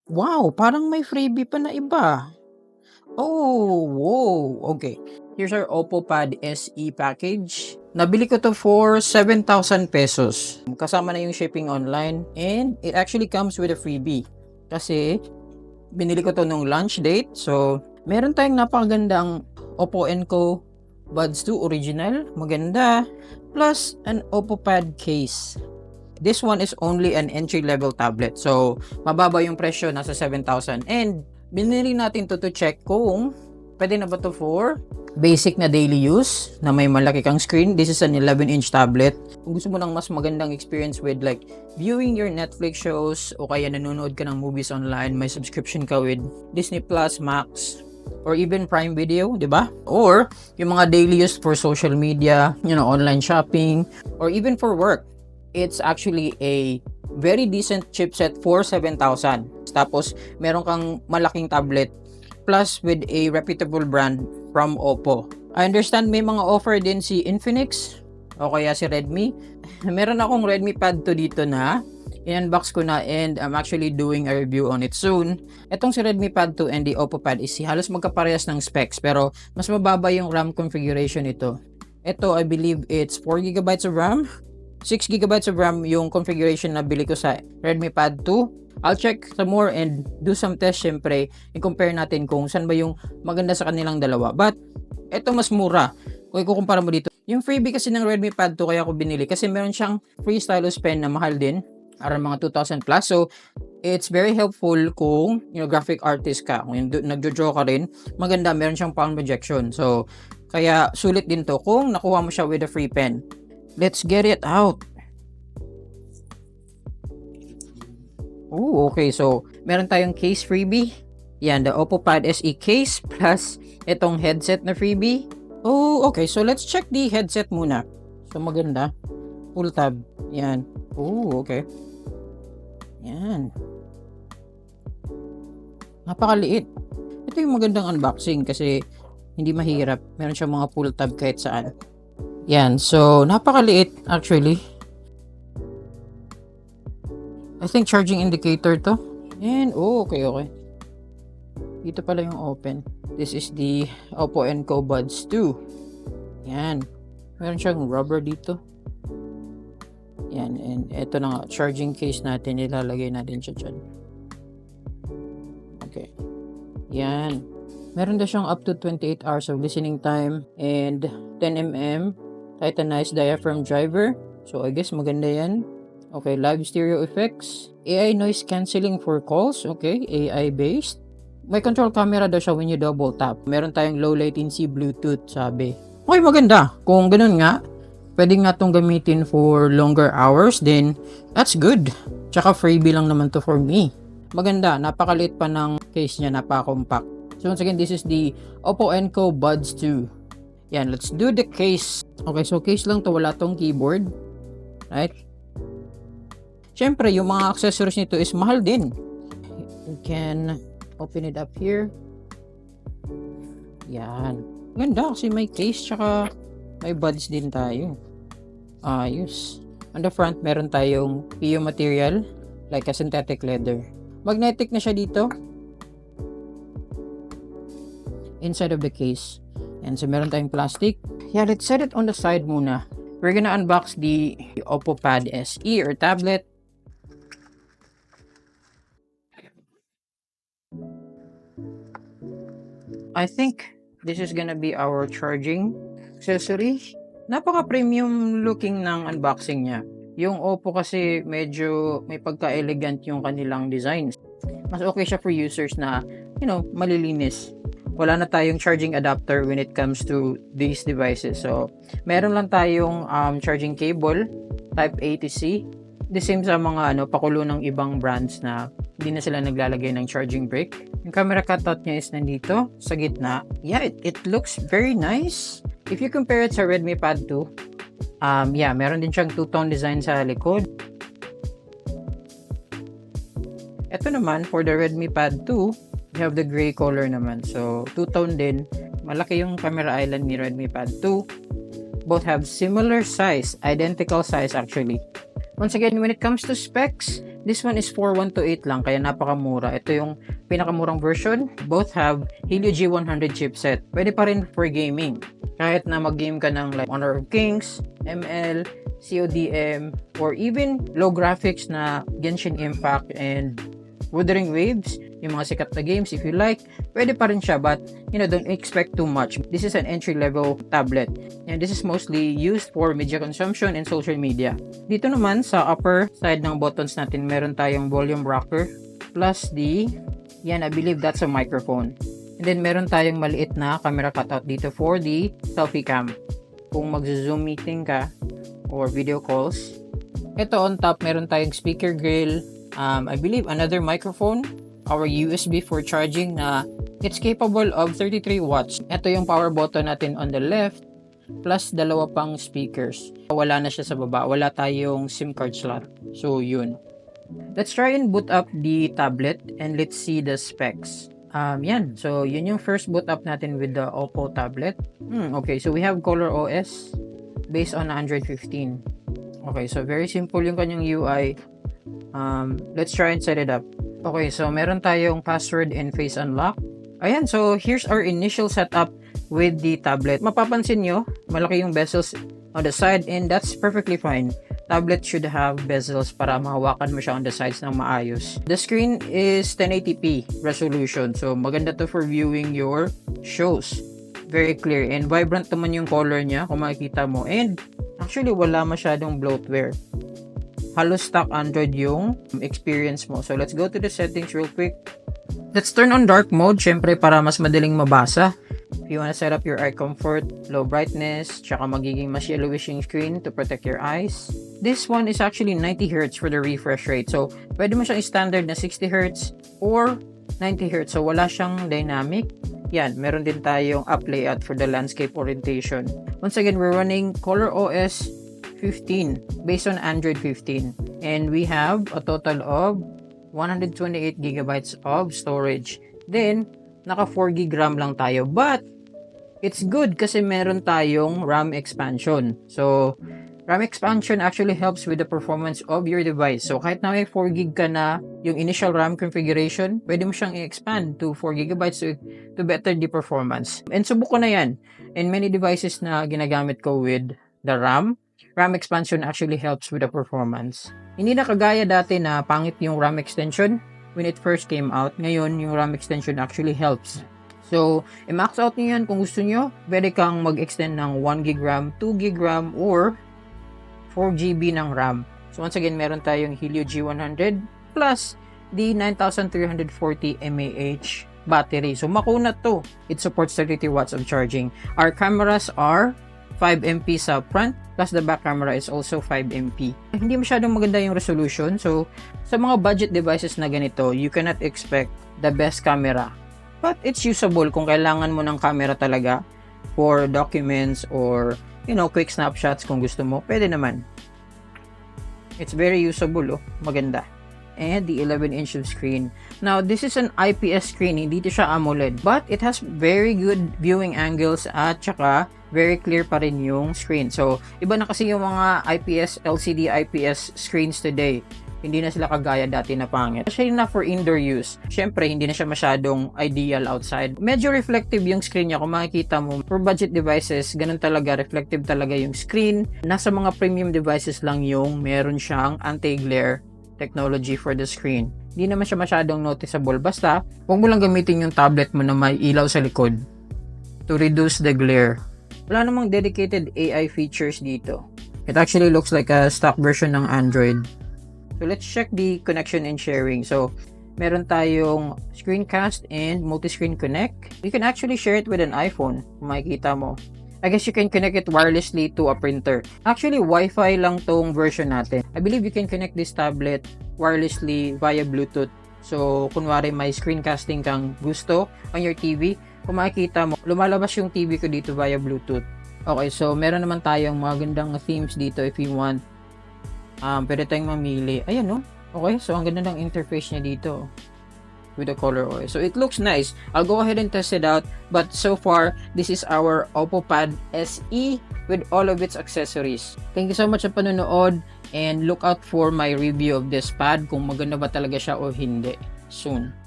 Wow, parang may freebie pa na iba. Oh, wow, okay. Here's our Oppo Pad SE package. Nabili ko 'to for 7,000 pesos. Kasama na yung shipping online and it actually comes with a freebie. Kasi binili ko 'to nung launch date. So, meron tayong napakagandang Oppo Enco Buds 2 original, maganda, plus an Oppo Pad case. This one is only an entry-level tablet. So, mababa yung presyo, nasa 7,000. And, binili natin to check kung pwede na ba to for basic na daily use na may malaki kang screen. This is an 11-inch tablet. Kung gusto mo ng mas magandang experience with like viewing your Netflix shows o kaya nanonood ka ng movies online, may subscription ka with Disney Plus, Max, or even Prime Video, di ba? Or yung mga daily use for social media, online shopping, or even for work. It's actually a very decent chipset for 7,000. Tapos, meron kang malaking tablet plus with a reputable brand from Oppo. I understand may mga offer din si Infinix o kaya si Redmi. Meron akong Redmi Pad 2 dito na in-unbox ko na and I'm actually doing a review on it soon. Etong si Redmi Pad 2 and the Oppo Pad is halos magkaparehas ng specs pero mas mababa yung RAM configuration nito. Ito, I believe it's 4GB of RAM. 6GB of RAM yung configuration na bili ko sa Redmi Pad 2. I'll check some more and do some test syempre. I-compare natin kung saan ba yung maganda sa kanilang dalawa. But, ito mas mura. Kung ikukumpara mo dito. Yung freebie kasi ng Redmi Pad 2 kaya ako binili kasi meron siyang free stylus pen na mahal din. Around mga 2,000 plus. So, it's very helpful kung graphic artist ka. Kung nagjo-draw ka rin, maganda. Meron siyang palm projection. So, kaya sulit din to kung nakuha mo siya with a free pen. Let's get it out. Oh, okay. So, meron tayong case freebie. Yan, the Oppo Pad SE case plus itong headset na freebie. Oh, okay. So, let's check the headset muna. So, maganda. Full tab. Yan. Oh, okay. Yan. Napakaliit. Ito yung magandang unboxing kasi hindi mahirap. Meron siyang mga full tab kahit saan. Yan, so napakaliit actually. I think charging indicator to. And okay. Dito pala yung open. This is the Oppo Enco Buds 2. Yan. Meron siyang rubber dito. Yan, and eto na nga, charging case natin. Ilalagay natin siya dyan. Okay. Yan. Meron daw siyang up to 28 hours of listening time and 10mm Titanized diaphragm driver. So, I guess maganda yan. Okay, live stereo effects. AI noise cancelling for calls. Okay, AI based. May control camera daw siya when you double tap. Meron tayong low latency Bluetooth, sabi. Okay, maganda. Kung ganun nga, pwede nga itong gamitin for longer hours, then that's good. Tsaka freebie lang naman to for me. Maganda, napakaliit pa ng case niya, napaka-compact. So, once again, this is the Oppo Enco Buds 2. Yan, let's do the case. Okay, so case lang to, wala tong keyboard. Right? Siyempre, yung mga accessories nito is mahal din. You can open it up here. Yan. Ganda kasi may case, tsaka may buds din tayo. Ayos. On the front, meron tayong PU material, like a synthetic leather. Magnetic na siya dito. Inside of the case. And so, meron tayong plastic. Yeah, let's set it on the side muna. We're gonna unbox the Oppo Pad SE or tablet. I think this is gonna be our charging accessory. Napaka-premium looking ng unboxing niya. Yung Oppo kasi medyo may pagka-elegant yung kanilang designs. Mas okay siya for users na, malilinis. Wala na tayong charging adapter when it comes to these devices. So, meron lang tayong charging cable, type A to C. The same sa mga pakulo ng ibang brands na hindi na sila naglalagay ng charging brick. Yung camera cutout niya is nandito sa gitna. Yeah, it looks very nice. If you compare it sa Redmi Pad 2, meron din siyang two-tone design sa likod. Ito naman, for the Redmi Pad 2, we have the gray color naman. So, two-tone din. Malaki yung camera island ni Redmi Pad 2. Both have similar size, identical size actually. Once again, when it comes to specs, This one is 4128 lang, kaya napakamura. Ito yung pinakamurang version. Both have Helio G100 chipset. Pwede pa rin for gaming. Kahit na mag-game ka ng like Honor of Kings, ML, CODM, or even low graphics na Genshin Impact and Wuthering Waves, yung mga sikat na games, if you like, pwede pa rin siya, but don't expect too much. This is an entry-level tablet, and this is mostly used for media consumption and social media. Dito naman, sa upper side ng buttons natin, meron tayong volume rocker, plus I believe that's a microphone. And then, meron tayong maliit na camera cutout dito for the selfie cam. Kung mag-zoom meeting ka, or video calls. Ito on top, meron tayong speaker grill, I believe another microphone, our USB for charging na it's capable of 33 watts. Ito yung power button natin on the left, plus dalawa pang speakers. Wala na siya sa baba, wala tayong SIM card slot. So yun. Let's try and boot up the tablet and let's see the specs. So yun yung first boot up natin with the Oppo tablet. Okay, so we have Color OS based on Android 15. Okay, so very simple yung kanyang UI. Let's try and set it up. Okay, so meron tayong password and face unlock. Ayan, so here's our initial setup with the tablet. Mapapansin nyo, malaki yung bezels on the side and that's perfectly fine. Tablet should have bezels para mahawakan mo siya on the sides ng maayos. The screen is 1080p resolution, so maganda to for viewing your shows. Very clear and vibrant naman yung color niya kung makikita mo, and actually wala masyadong bloatware. Halos stock Android yung experience mo. So let's go to the settings real quick. Let's turn on dark mode, syempre para mas madaling mabasa. If you wanna set up your eye comfort, low brightness, tsaka magiging mas yellowish yung screen to protect your eyes. This one is actually 90Hz for the refresh rate. So pwede mo siyang standard na 60Hz or 90Hz. So wala siyang dynamic. Yan, meron din tayong up layout for the landscape orientation. Once again, we're running Color OS 15 based on Android 15, and we have a total of 128 gigabytes of storage. Then naka 4 gig RAM lang tayo, but it's good kasi meron tayong RAM expansion. So RAM expansion actually helps with the performance of your device. So kahit na may 4 gig ka na yung initial RAM configuration, pwede mo siyang i-expand to 4 gigabytes to better the performance. And subok ko na yan in many devices na ginagamit ko with the RAM expansion actually helps with the performance. Hindi na kagaya dati na pangit yung RAM extension when it first came out. Ngayon, yung RAM extension actually helps. So, i-max out nyo yan kung gusto nyo. Pwede kang mag-extend ng 1 gig RAM, 2 gig RAM, or 4 GB ng RAM. So, once again, meron tayong Helio G100 plus the 9340 mAh battery. So, makunat to. It supports 33 watts of charging. Our cameras are 5MP sa front, plus the back camera is also 5MP. Hindi masyadong maganda yung resolution, so sa mga budget devices na ganito, you cannot expect the best camera. But it's usable kung kailangan mo ng camera talaga for documents or, quick snapshots kung gusto mo, pwede naman. It's very usable, maganda. And the 11-inch of screen. Now, this is an IPS screen, hindi siya AMOLED, but it has very good viewing angles at saka very clear pa rin yung screen. So, iba na kasi yung mga LCD IPS screens today. Hindi na sila kagaya dati na pangit. Especially na for indoor use. Syempre, hindi na siya masyadong ideal outside. Medyo reflective yung screen niya kung makikita mo. For budget devices, ganun talaga, reflective talaga yung screen. Nasa mga premium devices lang yung meron siyang anti-glare technology for the screen. Hindi naman siya masyadong noticeable. Basta, huwag mo lang gamitin yung tablet mo na may ilaw sa likod to reduce the glare. Wala namang dedicated AI features dito. It actually looks like a stock version ng Android. So, let's check the connection and sharing. So, meron tayong screencast and multi-screen connect. You can actually share it with an iPhone. Makikita mo. I guess you can connect it wirelessly to a printer. Actually, Wi-Fi lang tong version natin. I believe you can connect this tablet wirelessly via Bluetooth. So, kunwari may screencasting kang gusto on your TV, kung makikita mo, lumalabas yung TV ko dito via Bluetooth. Okay, so meron naman tayong mga gandang themes dito if you want. Pwede tayong mamili. Ayan, no? Okay, so ang ganda ng interface niya dito with the Color OS. So it looks nice. I'll go ahead and test it out. But so far, this is our Oppo Pad SE with all of its accessories. Thank you so much sa panonood. And look out for my review of this pad kung maganda ba talaga siya o hindi soon.